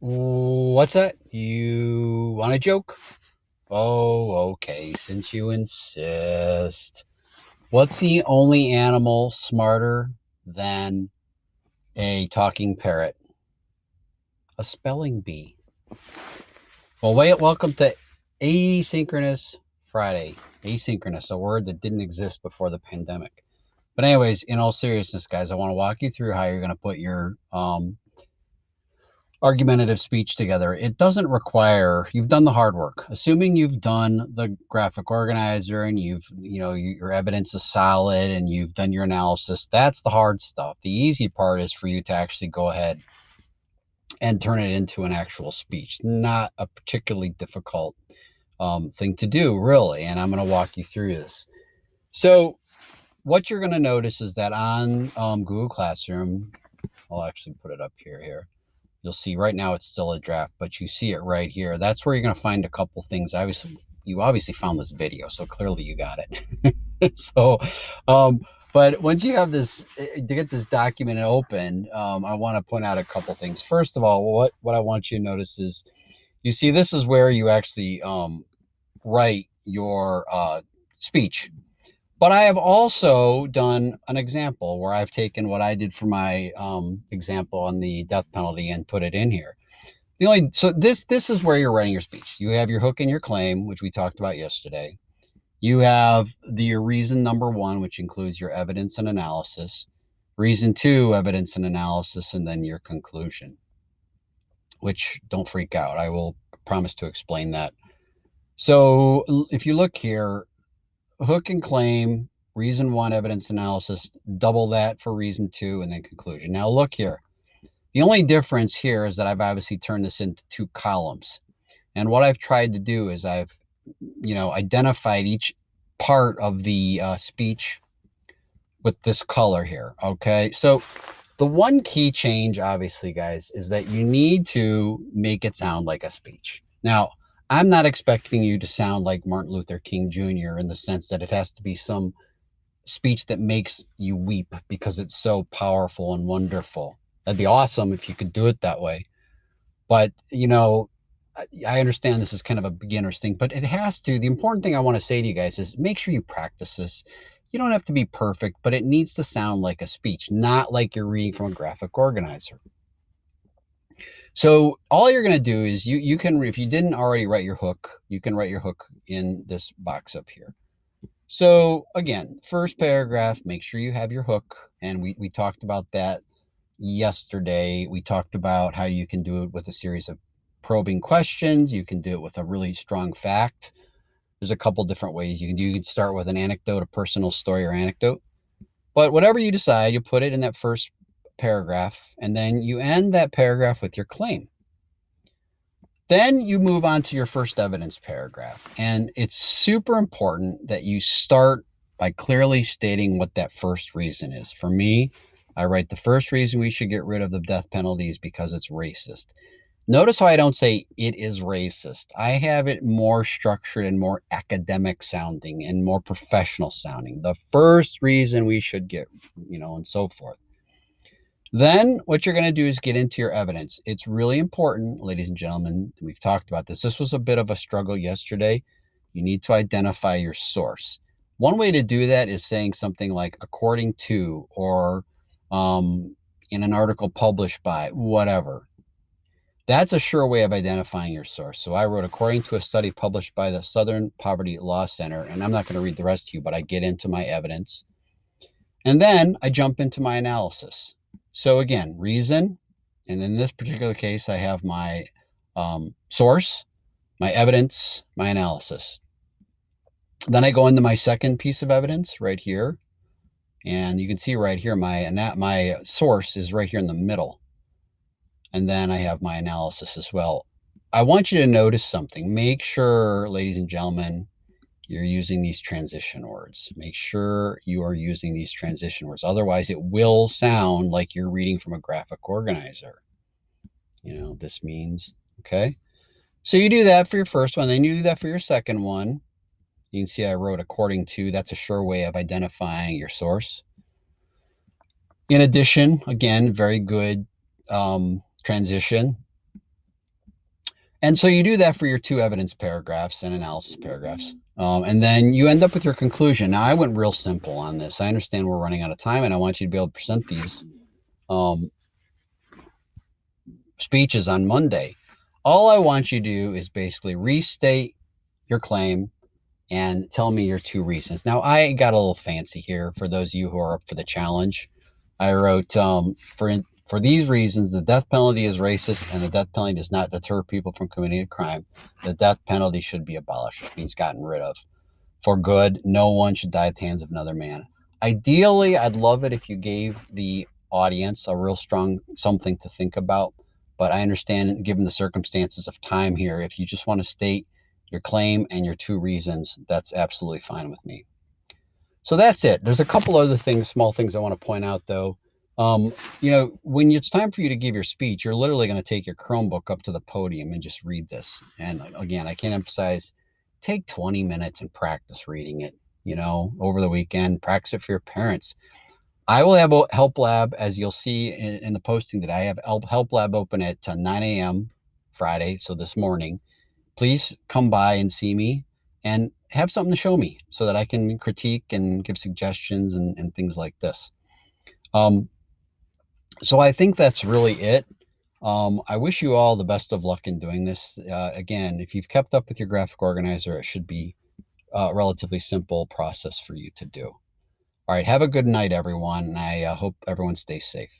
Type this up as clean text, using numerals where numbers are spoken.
What's that? You want a joke? Oh, okay, since you insist. What's the only animal smarter than a talking parrot? A spelling bee. Well, welcome to Asynchronous Friday. Asynchronous, a word that didn't exist before the pandemic. But anyways, in all seriousness, guys, I want to walk you through how you're going to put your argumentative speech together. It doesn't require, you've done the hard work. Assuming you've done the graphic organizer and your evidence is solid and you've done your analysis, that's the hard stuff. The easy part is for you to actually go ahead and turn it into an actual speech. Not a particularly difficult thing to do, really. And I'm going to walk you through this. So, what you're going to notice is that on Google Classroom, I'll actually put it up here. You'll see right now it's still a draft, but you see it right here. That's where you're going to find a couple things. You obviously found this video, so clearly you got it. So, um, but once you have this to get this document open, I want to point out a couple things. First of all, what I want you to notice is you see this is where you actually write your speech. But I have also done an example where I've taken what I did for my example on the death penalty and put it in here. So this is where you're writing your speech. You have your hook and your claim, which we talked about yesterday. You have your reason number one, which includes your evidence and analysis. Reason two, evidence and analysis, and then your conclusion. Which don't freak out. I will promise to explain that. So if you look here, hook and claim, reason one, evidence analysis, double that for reason two, and then conclusion. Now look here. The only difference here is that I've obviously turned this into two columns. And what I've tried to do is I've, identified each part of the speech with this color here. Okay. So the one key change, obviously, guys, is that you need to make it sound like a speech. Now, I'm not expecting you to sound like Martin Luther King Jr. in the sense that it has to be some speech that makes you weep because it's so powerful and wonderful. That'd be awesome if you could do it that way. But, I understand this is kind of a beginner's thing, but it has to. The important thing I want to say to you guys is make sure you practice this. You don't have to be perfect, but it needs to sound like a speech, not like you're reading from a graphic organizer. So all you're going to do is you can, if you didn't already write your hook, you can write your hook in this box up here. So again, first paragraph, make sure you have your hook. And we talked about that yesterday. We talked about how you can do it with a series of probing questions. You can do it with a really strong fact. There's a couple different ways you can do. You can start with an anecdote, a personal story or anecdote. But whatever you decide, you put it in that first paragraph, and then you end that paragraph with your claim. Then you move on to your first evidence paragraph. And it's super important that you start by clearly stating what that first reason is. For me, I write the first reason we should get rid of the death penalty is because it's racist. Notice how I don't say it is racist. I have it more structured and more academic sounding and more professional sounding. The first reason we should get, and so forth. Then what you're going to do is get into your evidence. It's really important, ladies and gentlemen. We've talked about this. This was a bit of a struggle yesterday. You need to identify your source. One way to do that is saying something like according to, or in an article published by, whatever. That's a sure way of identifying your source. So I wrote, according to a study published by the Southern Poverty Law Center, and I'm not going to read the rest to you, but I get into my evidence. And then I jump into my analysis. So again, reason, and in this particular case, I have my source, my evidence, my analysis. Then I go into my second piece of evidence right here. And you can see right here, my source is right here in the middle. And then I have my analysis as well. I want you to notice something. Make sure, ladies and gentlemen, you're using these transition words. Make sure you are using these transition words. Otherwise, it will sound like you're reading from a graphic organizer. This means, okay? So you do that for your first one, then you do that for your second one. You can see I wrote according to. That's a sure way of identifying your source. In addition, again, very good transition. And so you do that for your 2 evidence paragraphs and analysis paragraphs. And then you end up with your conclusion. Now, I went real simple on this. I understand we're running out of time, and I want you to be able to present these um, speeches on Monday. All I want you to do is basically restate your claim and tell me your 2 reasons. Now, I got a little fancy here for those of you who are up for the challenge. I wrote, for these reasons, the death penalty is racist and the death penalty does not deter people from committing a crime. The death penalty should be abolished, which means gotten rid of. For good, no one should die at the hands of another man. Ideally, I'd love it if you gave the audience a real strong something to think about. But I understand, given the circumstances of time here, if you just want to state your claim and your 2 reasons, that's absolutely fine with me. So that's it. There's a couple other things, small things I want to point out, though. When it's time for you to give your speech, you're literally going to take your Chromebook up to the podium and just read this. And again, I can't emphasize, take 20 minutes and practice reading it, over the weekend. Practice it for your parents. I will have a help lab, as you'll see in the posting that I have help lab open at 9 a.m. Friday, so this morning. Please come by and see me and have something to show me so that I can critique and give suggestions and things like this. Um, so I think that's really it. I wish you all the best of luck in doing this. Again, if you've kept up with your graphic organizer, it should be a relatively simple process for you to do. All right, have a good night, everyone. I hope everyone stays safe.